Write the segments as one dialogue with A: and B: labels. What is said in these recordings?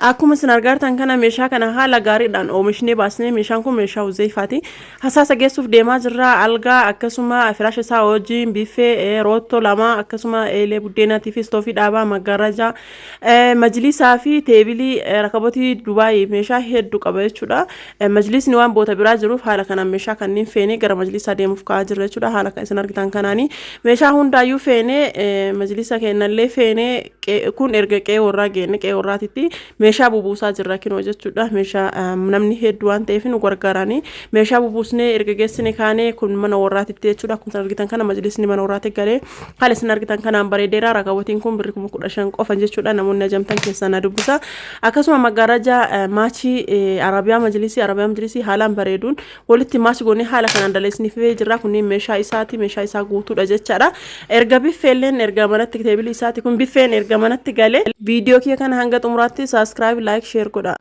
A: akkuma isin argartan kana meeshaa kana haala gaariidhaan oomishnee baasnee meeshaan kun meeshaa Uzeyfaati. Hasaasa geessuuf deemaa jirra. Algaa akkasuma firaasha isaa wajjin biffee rootoo lama akkasuma eelee buddeenaatii fi istoofii dhaabaa maggaarajaa majlisaa fi teebilii rakabotii Dubaayii meeshaa hedduu qaba jechuudha. Majlisni waan boota biraa jiruuf haala kanaan meeshaa kanneen feenee gara majlisaa deemuuf ka'aa jirra jechuudha. Haala isin argitan kanaani meeshaa hundaayyuu feenee majlisa kennallee feenee kun erga qe'ee warraa geenne qe'ee warraatitti meeshaa bubuusaa jirra kinoo jechuudha. Meeshaa namni hedduu waan ta'eef nu gargaaranii meeshaa bubuusnee erga geessine kaanee kun mana warraatitti jechuudha. Akkuma argitan kana majlisni mana warraatti galee haala isin argitan kanaan bareedeera. Rakabotiin kun birrii 15,000 qofa jechuudha. Namoonni ajamtan keessaa na dubbisa. Akkasuma maggaaraja maachii arabiyaa majlisii haalaan bareeduun walitti maachi goonee haala kanaan daleessiniifee jirra. Kunniin meeshaa isaati. Meeshaa isaa guutuudha jechaadha. Erga biffeelleen erga manatti teebilii isaati kun biffeen erga manatti galee viidiyoo kiyya kana hanga xumuraatti subscribe like share godha.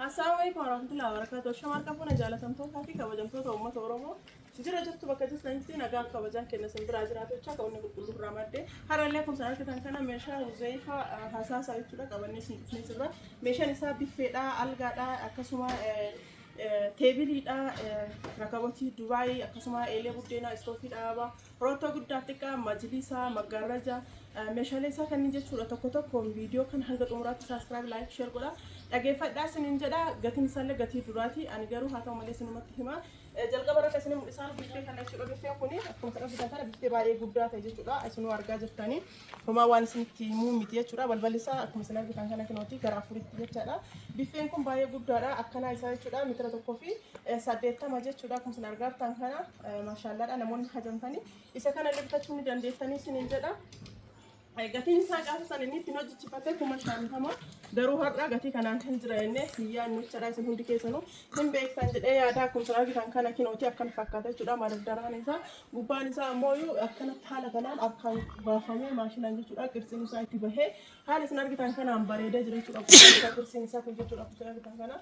A: Assalamu alaikum warahmatullahi wabarakatuh. Shamarran qabuna jaalatamtoota fi kabajamtoota uummata Oromoo. Jira jirtu bakka jirtanitti nagaa kabajaa kenna simbira jiraatu jecha ka'uun qulqulluu ramadde harallee kun sana argatan kana meeshaa Uzeyfa hasaasa jechuudha qabannee sinifnee jirra. Meeshaan isaa biffeedha, algaadha, akkasuma teebiliidha, rakabotii Dubaayii, akkasuma eelee buddeenaa, istoofii dhaabaa, rootoo guddaa xiqqaa, majlisa, maggaaraja meeshaalee isaa kanneen jechuudha. Tokko tokkoon viidiyoo kan hanga xumuraatti subscribe like share godha. Dhageeffadhaa isiniin jedha. Gatiin isaallee gatii duraati. Ani garuu haa ta'u malee isinumatti hima. Jalqaba irratti isin mul'isaan biffee kana jechuudha. Biffeen kuni akkuma argitan kana biffee baay'ee guddaa ta'e jechuudha. Isinuu argaa jirtanii homaa waan isinitti himuu miti jechuudha. Balballi isaa akkuma isin argitan kana kinooti gara afuritti jechaadha. Biffeen kun baay'ee guddaadha. Akkanaa isaa jechuudha. Meetira 1.80 jechuudha. Akkuma isin argitan kana maashaallaadha. Namoonni hajamtanii isa kana bitachuu ni dandeessanii isiniin jedha. Gatiin isaa gaafa san inni ittiin hojjechiifatee 50,000 garuu har'a gatii kanaan kan jira jennee siyyaan nuchadha isin hundi keessanuu hin beektan jedhee yaada akkuma argitan kana kinooti akkana fakkaata jechuudha. Madaddaraan isaa gubbaan isaa ammoo akkanatti haala kanaan akkaan baafamee maashinaan jechuudha. Qirsiin isaa itti bahee haala isin argitan kanaan bareedee jira jechuudha. Qirsiin isaa kun jechuudha akkuma argitan kana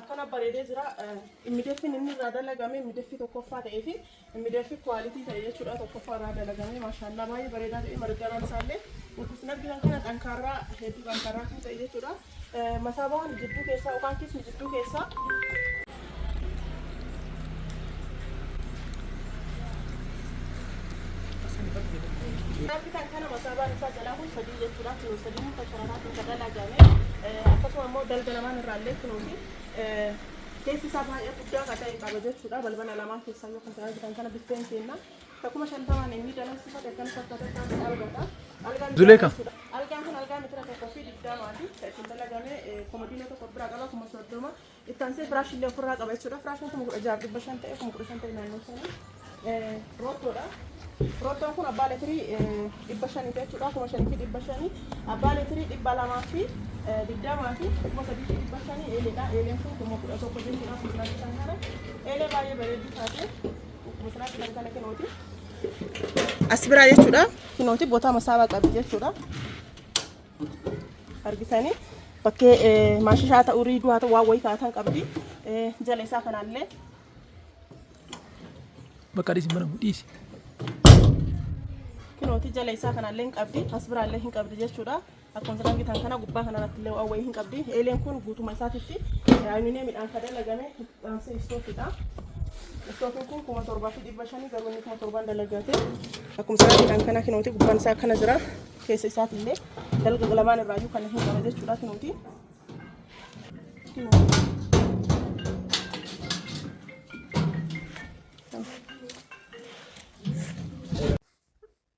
A: akkana bareedee jira. Immideeffiin inni irraa dalagame immideeffii tokkoffaa ta'ee fi immideeffii kwaalitii ta'e jechuudha. Tokkoffaa irraa dalagame maashaallah baay'ee bareedaa ta'e madaddaraan isaallee Ukusna bilang kana angkara hedu angkara kan saya jechuudha. Masaabaan jidduu keessaa yookaan kisni jidduu keessaa kan kana masaabaan isaa jalaa kun sadii jechuudha. Kun sadii fakkaatan kan dalagame akkasuma immoo dalgalamaan irraallee kunuuti keessi isaa baay'ee guddaa kan ta'e qaba jechuudha. Balbala lamaan keessaa yoo kan tajaajila kana biffeen kenna. Akkuma shantamaan inni dalansiifate kan fakkaatan kan argata.
B: Zuleka.
A: Algaan kun algaa meetira 1.20 kan dalagame komodiinoo tokko biraa qaba kuma 30 ittaansee firaash illee ofirraa qaba jechuudha. Firaashiin kun 6,500 ta'e kuma 500 ta'e naannoo sana rootoodha. Rootoon kun abbaa leetirii 500 jechuudha. Kuma 5,500 abbaa leetirii 200 fi 20 fi kuma 3,500 eeleedha. Eeleen kun kuma 11 jechuudha. Kuma sana eelee baay'ee bareedduu taate kuma sana kana kinooti. Asbiraa jechuudha. Kinooti boota masaabaa qabi jechuudha. Argitanii bakkee maashishaa ta'uu riiduu haa ta'u waa wayii taatan qabdi. Jala isaa kanallee
B: bakka dhiisi mana dhiisi.
A: Kinooti jala isaa kanallee hin qabdi. Asbiraallee hin qabdi jechuudha. Akkuma argitan kana gubbaa kanarratti illee waa wayii hin qabdi. Eeleen kun guutuma isaatitti yaa'inee midhaan kan dalagame dhaamsee istoofiidha. Istoofin kun kuma 7,500 garuu inni kuma 7 dalagate. Akkuma argitan kana kinooti gubbaan isaa akkana jira. Keessa isaatiillee dalga lamaan irraayyuu kan hin qabne jechuudha kinooti.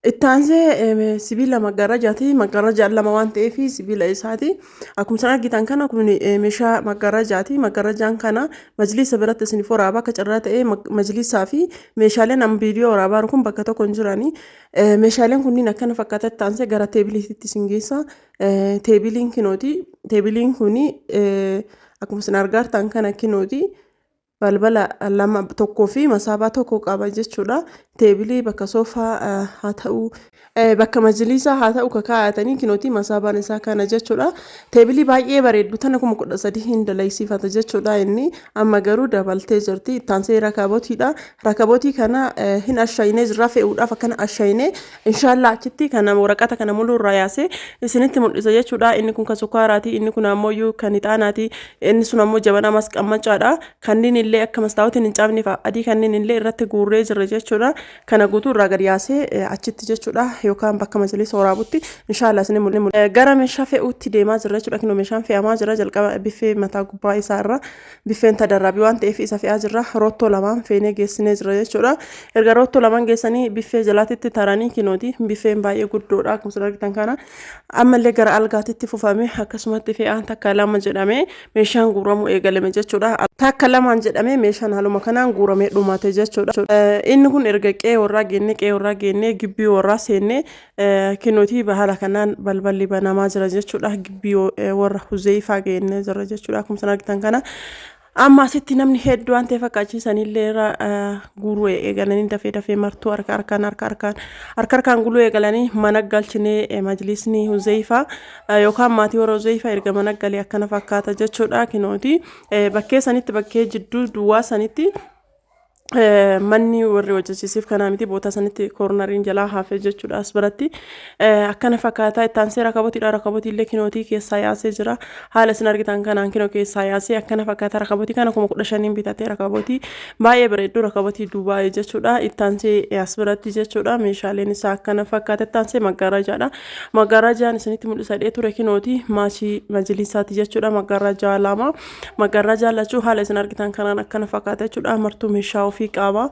A: Ittaansee sibiila maggaarajaati. Maggaarajaan lama waan ta'eef sibiila isaati. Akkuma argitan kana kun meeshaa maggaarajaati. Maggaarajaan kana majlisa biratti isin waraabaa akka carraa ta'e majlisaa fi meeshaaleen amma viidiyoo waraabaa kun bakka tokko hin jirani. Meeshaaleen kunniin akkana fakkaata. Ittaansee gara teebiliitti isin geessa. Teebiliin kinooti. Teebiliin kuni akkuma isin argitan kana kinooti. balbala lama tokkoo fi masaabaa tokko qaba jechuudha. Teebilii bakka soofaa haa ta'u bakka majlisaa haa ta'u kakaa'atanii kinooti masaabaan isaa kana jechuudha. Teebilii baay'ee bareeddu tana 13,000 hin dalaysifata jechuudha inni amma garuu dabaltee jirti. Ittaansee rakabootiidha. Rakabootii kana hin ashayinee jirra fe'uudhaaf akkana ashayinee inshallah achitti kana waraqata kana muluu irraa yaasee isinitti mul'isa jechuudha. Inni kun kan sukkaaraati, inni kun ammoo kan ixaanaati, inni sun ammoo jabanaa masqammacaadha. Kanneen illee akka mastaawwatiin hin cabneef adii kanneen illee irratti guurree jirra jechuudha. Kana guutuu irraa gad yaasee achitti jechuudha yookaan bakka majlisa waraabutti inshallah isin mul'isa. Gara meeshaa fe'uutti deemaa jirra jechuudha. Kinoo meeshaan fe'amaa jira jalqaba biffee mataa gubbaa isaa irra biffeen tadarraabii waan ta'eef isa fe'aa jirra. Roottoo lamaan feenee geessinee jirra jechuudha. Erga roottoo lamaan geessanii biffee jalaatitti taranii kinooti biffeen baay'ee guddoodha akkuma argitan kana ammallee gara algaatitti fufame akkasumatti fe'aan takka lama jedhame meeshaan guuramuu eegalame jechuudha. Takka lamaan jedhame meeshaan haaluma kanaan guuramee dhumate jechuudha. Inni kun erga qe'ee warraa geennee gibbii warraa seennee kinooti haala kanaan balballi banamaa jira jechuudha. Gibbii warra Huzeeyfaa geennee jirra jechuudha akkuma argitan kana. Amma asitti namni hedduu waan ta'eef akkaachiisanillee guuruu eegalanii dafee martuu harkaan guluu eegalanii mana galchinee majlisni Huzeeyfaa yookaan maatii warra Huzeeyfaa erga mana galee akkana fakkaata jechuudha kinooti. Bakkee sanitti bakkee jidduu duwwaa sanitti manni warri hojjechiisiif kanaa miti boota sanitti koornariin jalaa hafe jechuudha as biratti akkana fakkaataa ittaansee rakabootiidha. Rakabootiillee kinootii keessaa yaasee jira. Haala isin argitan kanaan kinoo keessaa yaasee akkana fakkaataa rakabootii kana 15,000 bitatee rakabootii baay'ee bareedduu rakabootii Dubaayii jechuudha. Ittaansee as biratti jechuudha meeshaaleen isaa akkana fakkaata. Ittaansee maggaarajaadha. Maggaarajaan isinitti mul'isadhee ture kinootii maashii majlisaati jechuudha. Maggaarajaa lama maggaarajaa lachuu haala isin argitan kanaan akkana fakkaata jechuudha. Martuu meeshaa ofii qaba.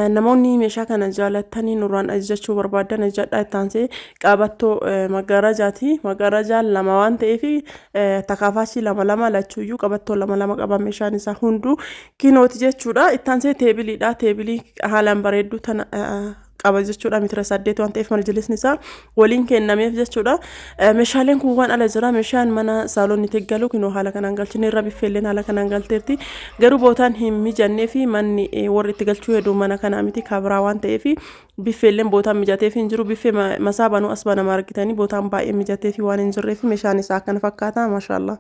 A: Namoonni meeshaa kana jaalatanii nurraan ajajachuu barbaadan ajajadha. Ittaansee qabattoo maggaarajaati. Maggaarajaan lama waan ta'eef takaafaachii lama lachuuyyuu qabattoo lama qaba meeshaan isaa hunduu kinooti jechuudha. Ittaansee teebiliidha. Teebilii haalaan bareedduu tana qaba jechuudha. Meetira 8 waan ta'eef majlisni isaa waliin kennameef jechuudha. Meeshaaleen kun waan ala jira. Meeshaan mana saaloonitti galu kinoo haala kanaan galchine irra biffeelleen haala kanaan galteerti. Garuu bootaan hin mijannee fi manni warri itti galchuu hedduu mana kanaa miti kabraa waan ta'eef biffeelleen bootaan mijateef hin jiru. Biffee masaa banuu as banama argitanii bootaan baay'ee mijateef waan hin jirreef meeshaan isaa akkana fakkaata maashaallah.